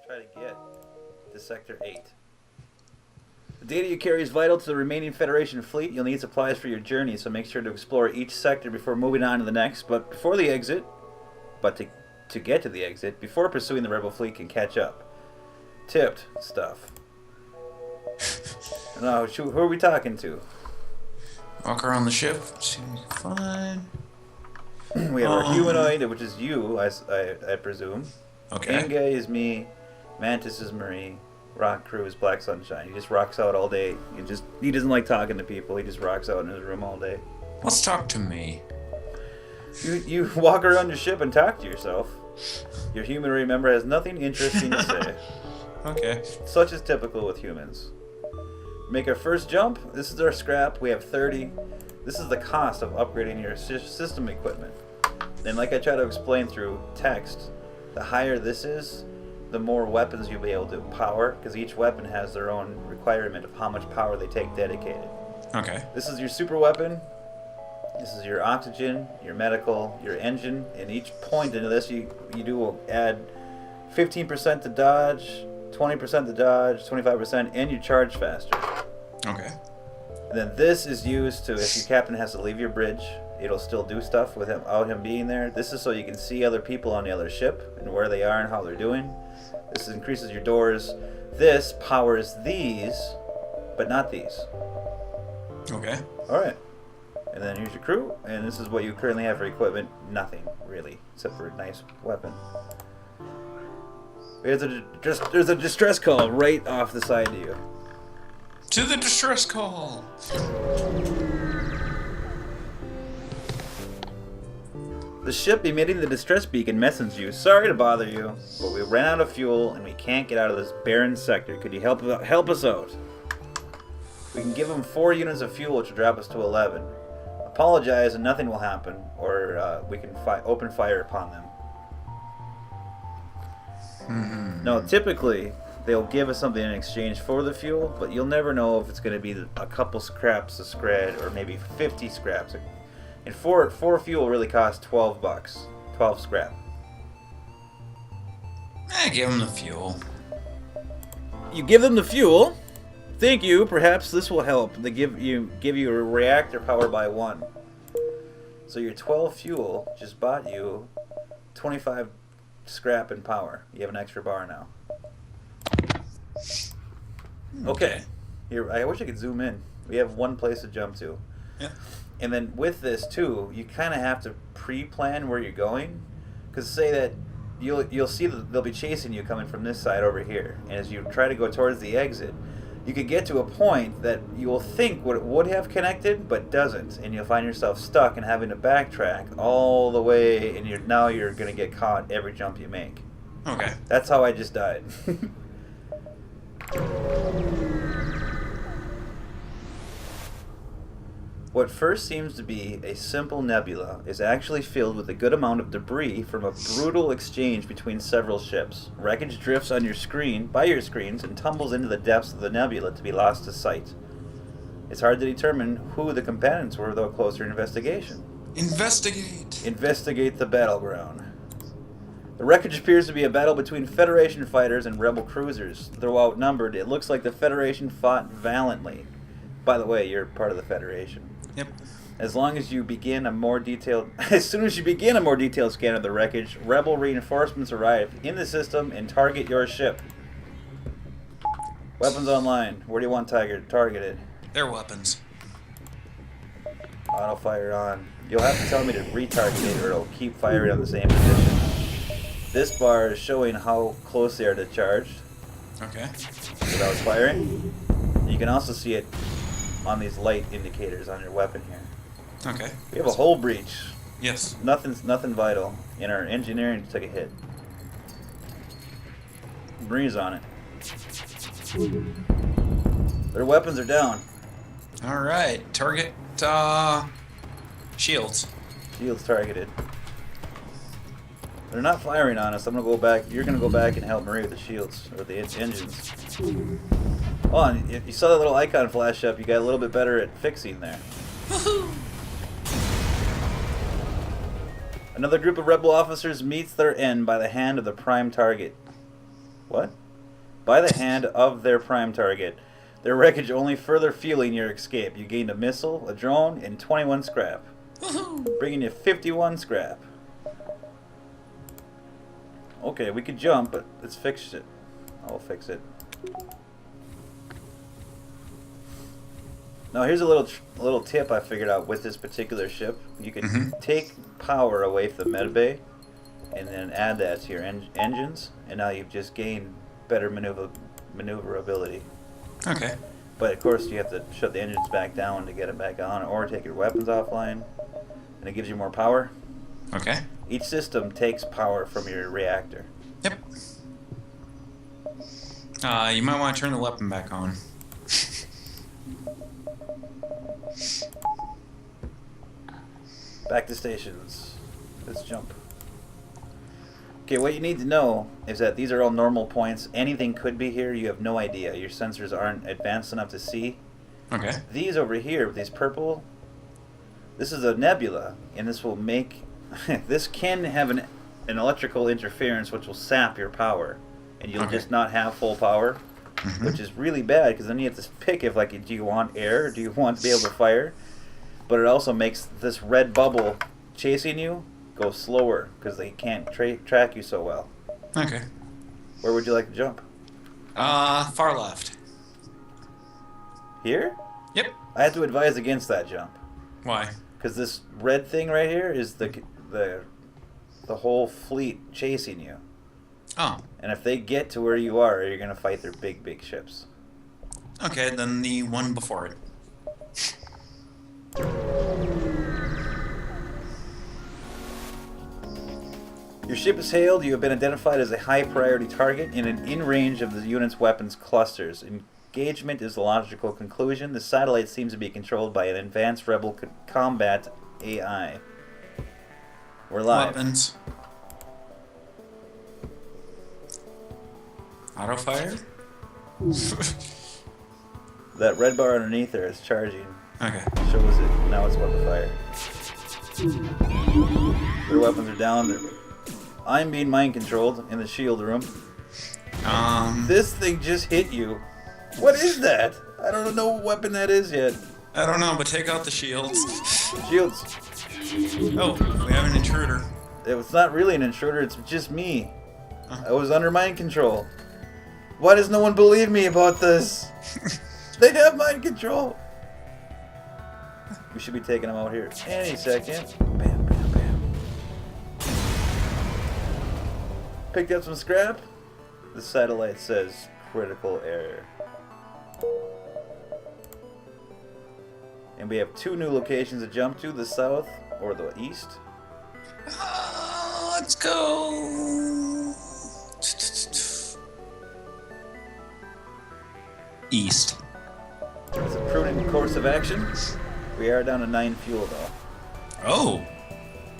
try to get to Sector 8. The data you carry is vital to the remaining Federation fleet. You'll need supplies for your journey, so make sure to explore each sector before moving on to the next. But to get to the exit, before pursuing the Rebel fleet can catch up. Tipped stuff. No, who are we talking to? Walk around the ship. Seems fine. We have our humanoid, which is you, I presume. Okay. Inga is me. Mantis is Marie. Rock Crew is Black Sunshine. He just rocks out all day. He doesn't like talking to people. He just rocks out in his room all day. Let's talk to me. You walk around your ship and talk to yourself. Your humanoid member has nothing interesting to say. Okay. Such is typical with humans. Make our first jump. This is our scrap. We have 30. This is the cost of upgrading your system equipment. And like I try to explain through text, the higher this is, the more weapons you'll be able to power, because each weapon has their own requirement of how much power they take dedicated. Okay. This is your super weapon. This is your oxygen, your medical, your engine. And each point into this you do add 15% to dodge, 20% to dodge, 25%, and you charge faster. Okay. And then this is used to, if your captain has to leave your bridge, it'll still do stuff without him being there. This is so you can see other people on the other ship and where they are and how they're doing. This increases your doors. This powers these, but not these. Okay. Alright. And then here's your crew, and this is what you currently have for equipment. Nothing, really, except for a nice weapon. There's a distress call right off the side of you. To the distress call. The ship emitting the distress beacon messaged you. Sorry to bother you, but we ran out of fuel and we can't get out of this barren sector. Could you help us out? We can give them 4 units of fuel, which will drop us to 11. Apologize and nothing will happen, or we can open fire upon them. No, typically they'll give us something in exchange for the fuel, but you'll never know if it's going to be a couple scraps of scred or maybe 50 scraps. And 4 fuel really costs 12 bucks. 12 scrap. Give them the fuel. You give them the fuel. Thank you. Perhaps this will help. They give you a reactor power by 1. So your 12 fuel just bought you 25 scrap and power. You have an extra bar now. Okay. Here, I wish I could zoom in. We have one place to jump to. Yeah. And then with this too, you kind of have to pre-plan where you're going, because say that you'll see that they'll be chasing you coming from this side over here, and as you try to go towards the exit, you could get to a point that you will think would have connected, but doesn't, and you'll find yourself stuck and having to backtrack all the way, and now you're gonna get caught every jump you make. Okay. That's how I just died. What first seems to be a simple nebula is actually filled with a good amount of debris from a brutal exchange between several ships. Wreckage drifts on your screen, by your screens, and tumbles into the depths of the nebula to be lost to sight. It's hard to determine who the combatants were without closer investigation. Investigate! Investigate the battleground. The wreckage appears to be a battle between Federation fighters and Rebel cruisers. Though outnumbered, it looks like the Federation fought valiantly. By the way, you're part of the Federation. Yep. As soon as you begin a more detailed scan of the wreckage, Rebel reinforcements arrive in the system and target your ship. Weapons online. Where do you want targeted? Their weapons. Auto fire on. You'll have to tell me to retarget it or it'll keep firing on the same position. This bar is showing how close they are to charge. Okay. Without firing. You can also see it on these light indicators on your weapon here. Okay. We have a hull breach. Yes. Nothing vital. And our engineering took a hit. Marines on it. Their weapons are down. Alright. Target, shields. Shields targeted. They're not firing on us. I'm gonna go back. You're gonna go back and help Marie with the shields or the engines. Oh, and you saw that little icon flash up. You got a little bit better at fixing there. Woohoo! Another group of rebel officers meets their end by the hand of the prime target. What? By the hand of their prime target. Their wreckage only further fueling your escape. You gained a missile, a drone, and 21 scrap. Bringing you 51 scrap. Okay, we could jump, but let's fix it. I'll fix it. Now here's a little tip I figured out with this particular ship. You can take power away from the medbay, and then add that to your engines, and now you've just gained better maneuverability. Okay. But of course you have to shut the engines back down to get it back on, or take your weapons offline, and it gives you more power. Okay. Each system takes power from your reactor. Yep. You might want to turn the weapon back on. Back to stations. Let's jump. Okay, what you need to know is that these are all normal points. Anything could be here. You have no idea. Your sensors aren't advanced enough to see. Okay. These over here, these purple, this is a nebula, and this will make... this can have an electrical interference which will sap your power, and you'll just not have full power, which is really bad, because then you have to pick if, like, do you want air, or do you want to be able to fire? But it also makes this red bubble chasing you go slower, because they can't track you so well. Okay. Where would you like to jump? Far left. Here? Yep. I have to advise against that jump. Why? Because this red thing right here is the whole fleet chasing you. Oh. And if they get to where you are, you're going to fight their big ships. Okay, then the one before it. Your ship is hailed. You have been identified as a high priority target in range of the unit's weapons clusters. Engagement is the logical conclusion. The satellite seems to be controlled by an advanced rebel combat AI. We're live. Weapons. Auto fire? That red bar underneath there is charging. Okay. Shows it. Now it's about to fire. Their weapons are down. I'm being mind controlled in the shield room. This thing just hit you. What is that? I don't know what weapon that is yet. I don't know, but take out the shields. Shields. Oh, we have an intruder. It's not really an intruder, it's just me. I was under mind control. Why does no one believe me about this? They have mind control. We should be taking them out here any second. Bam, bam, bam. Picked up some scrap. The satellite says critical error. And we have 2 new locations to jump to, the south or the east. Let's go. East. It's a prudent course of action. We are down to 9 fuel though. Oh.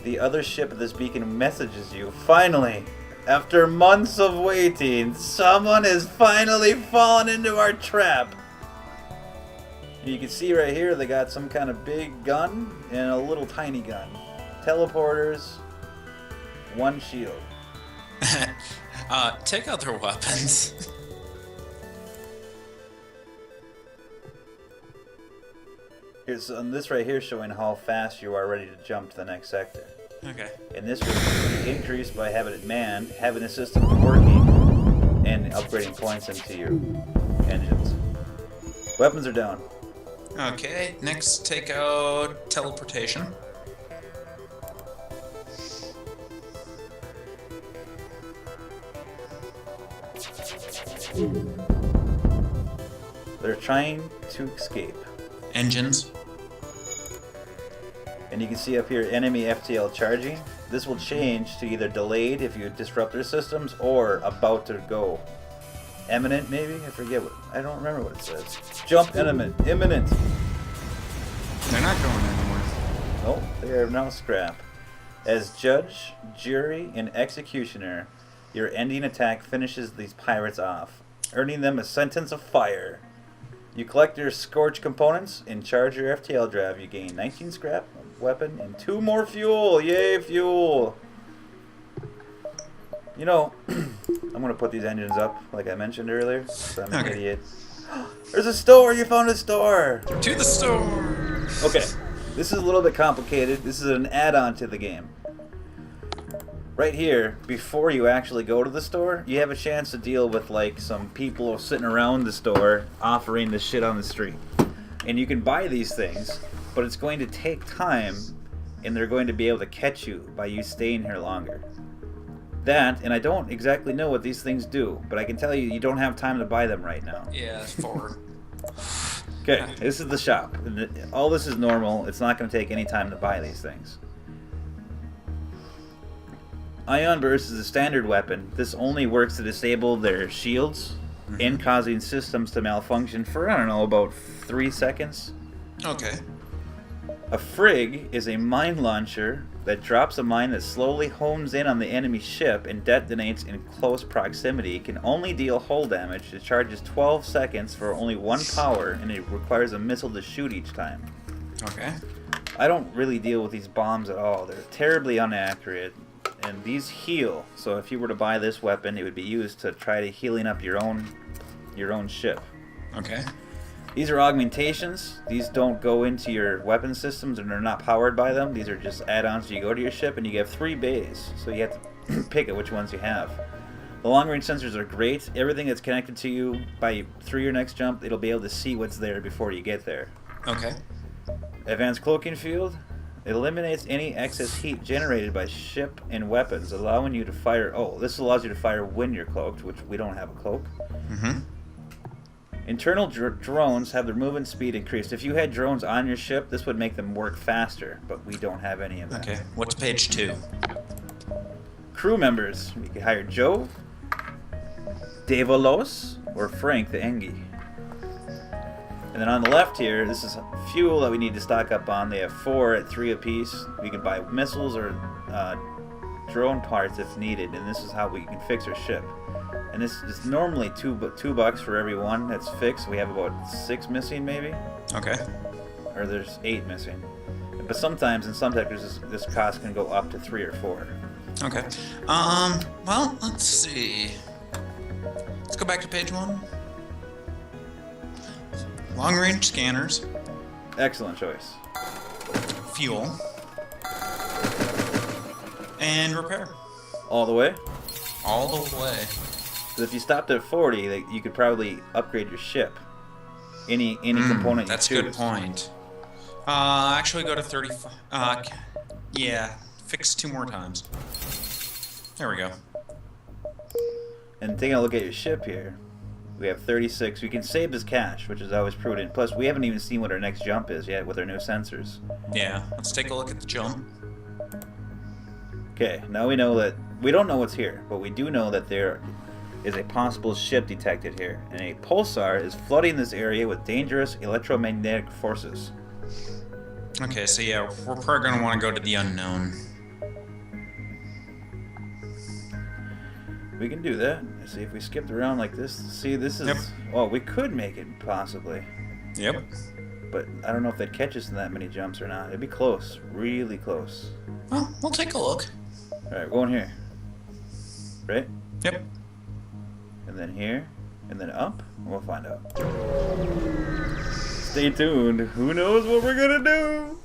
The other ship of this beacon messages you. Finally, after months of waiting, someone has finally fallen into our trap. You can see right here they got some kind of big gun and a little tiny gun. Teleporters, 1 shield. Take out their weapons. Here's on this right here showing how fast you are ready to jump to the next sector. Okay. And this will be increased by having it manned, having the system working, and upgrading points into your engines. Weapons are down. Okay, next take out teleportation. They're trying to escape. Engines. And you can see up here enemy FTL charging. This will change to either delayed if you disrupt their systems or about to go. Imminent maybe? I forget what. I don't remember what it says. Jump imminent. Imminent. They're not going anywhere. Oh, they are now scrap. As judge, jury, and executioner, your ending attack finishes these pirates off, earning them a sentence of fire. You collect your Scorch components and charge your FTL drive. You gain 19 scrap, a weapon, and 2 more fuel. Yay, fuel! You know, I'm gonna put these engines up, like I mentioned earlier. So I'm an Okay. idiot. There's a store! You found a store! To the store! Okay, this is a little bit complicated. This is an add-on to the game. Right here, before you actually go to the store, you have a chance to deal with like some people sitting around the store offering the shit on the street. And you can buy these things, but it's going to take time, and they're going to be able to catch you by you staying here longer. That, and I don't exactly know what these things do, but I can tell you, you don't have time to buy them right now. Yeah, forward. Okay, this is the shop. All this is normal. It's not going to take any time to buy these things. Ion Burst is a standard weapon. This only works to disable their shields and causing systems to malfunction for, I don't know, about 3 seconds. Okay. A Frig is a mine launcher that drops a mine that slowly homes in on the enemy ship and detonates in close proximity. It can only deal hull damage. It charges 12 seconds for only 1 power, and it requires a missile to shoot each time. Okay. I don't really deal with these bombs at all. They're terribly inaccurate, and these heal. So if you were to buy this weapon, it would be used to try to healing up your own ship. Okay. These are augmentations. These don't go into your weapon systems and they're not powered by them. These are just add-ons. You go to your ship and you have 3 bays. So you have to pick which ones you have. The long-range sensors are great. Everything that's connected to you through your next jump, it'll be able to see what's there before you get there. Okay. Advanced cloaking field. It eliminates any excess heat generated by ship and weapons, allowing you to fire... Oh, this allows you to fire when you're cloaked, which we don't have a cloak. Mm-hmm. Internal drones have their movement speed increased. If you had drones on your ship, this would make them work faster, but we don't have any of that. Okay. What's page 2? Crew members. We can hire Joe, Devolos, or Frank the Engie. And then on the left here, this is fuel that we need to stock up on. They have 4 at 3 apiece. We can buy missiles or drone parts if needed, and this is how we can fix our ship. And this is normally $2 for every one that's fixed. We have about 6 missing, maybe, Okay. or there's 8 missing. But sometimes in some sectors, this cost can go up to 3 or 4. Okay. Well, let's see. Let's go back to page 1. Long-range scanners. Excellent choice. Fuel. And repair. All the way. All the way. So if you stopped at 40, you could probably upgrade your ship. Any component. That's a you good choose. point. Actually go to 35. Yeah, fix 2 more times. There we go. And taking a look at your ship here, we have 36. We can save this cash, which is always prudent. Plus, we haven't even seen what our next jump is yet with our new sensors. Yeah, let's take a look at the jump. Okay, now we know that we don't know what's here, but we do know that there is a possible ship detected here, and a pulsar is flooding this area with dangerous electromagnetic forces. Okay, so yeah, we're probably going to want to go to the unknown. We can do that. See if we skipped around like this. See, this is... Yep. Well, we could make it, possibly. Yep. But I don't know if they'd catch us in that many jumps or not. It'd be close. Really close. Well, we'll take a look. Alright, we're going here. Right? Yep. And then here. And then up. And we'll find out. Stay tuned. Who knows what we're gonna do?